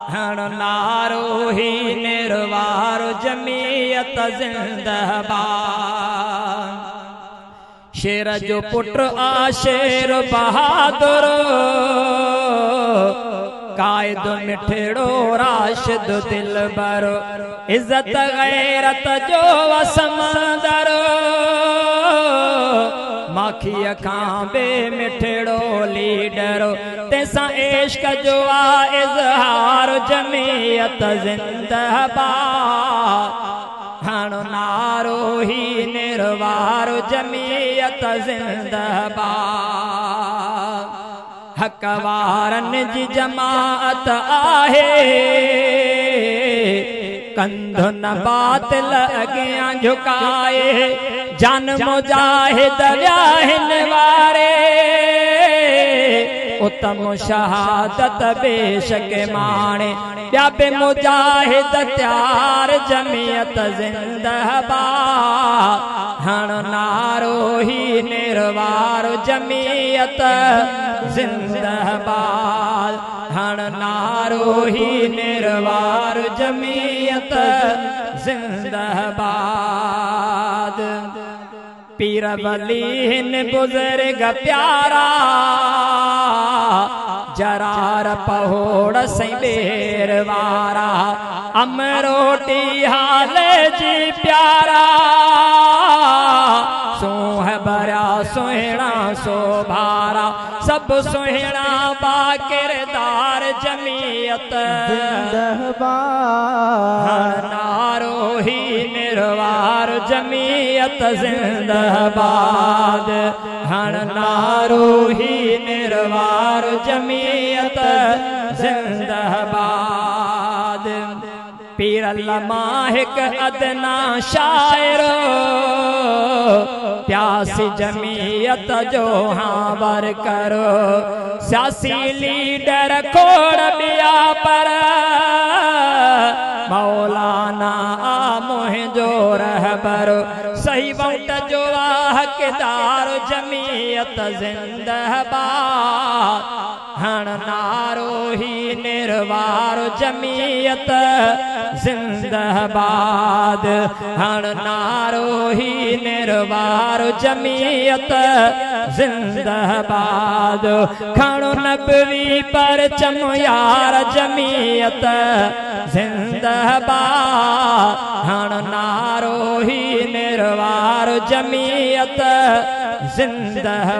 हण नारो ही निर्वार जमीयत जिंदाबाद। शेर जो पुत्र आशेर बहादुर कायद मिठड़ो राशिद दिलबर इज्जत गैरत जो समंदर माखी खां बे मिठड़ो लीडर तैसा इश्क जो आ इजहार जमीयत जिंदाबाद। हण नारो ही निर्वार जमीयत जिंदाबाद। हक वारन जी जमात आहे कंध न बातिल अॻियां झुकाए जान मुजाहिद व्याहिन वारे उत्तम शहादत बेशक माणे ॿिया बि मुजाहिद त्यार जमीयत जिंदाबाद। हण नारो ही निर्वार जमीयत जिंदाबाद। हण नारो ही निर्वार जमीयत जिंदाबाद। पीर वली हिन बुजुर्ग प्यारा जरार पहोड़ सई बेर वारा अमरोटी हाल जी प्यारा सोह भरिया सुहिणा सोभारा सब सुहिणा बा किरदार जमीयत जिंदाबाद। नारो ही निर्वार जमीयत जिंदाबाद। हण नारो ही निर्वार जमीयत जिंदाबाद। पीर लमाहिक अदना शायर प्यासी जमीयत जो हाँ बर करो सियासी लीडर खोड़ बिया पर मौलाना आ मुहिंजो रहबर सही वक्त जो हकदार जमीयत जिंदाबाद। हण नारो ही निर्वार जमीयत जिंदाबाद। हण नारो ही निर्वार जमीयत जिंदाबाद। खणो नबवी परचम यार जमीयत जिंदाबाद। हण नारो ही निर्वार जमीयत जिंदाबाद।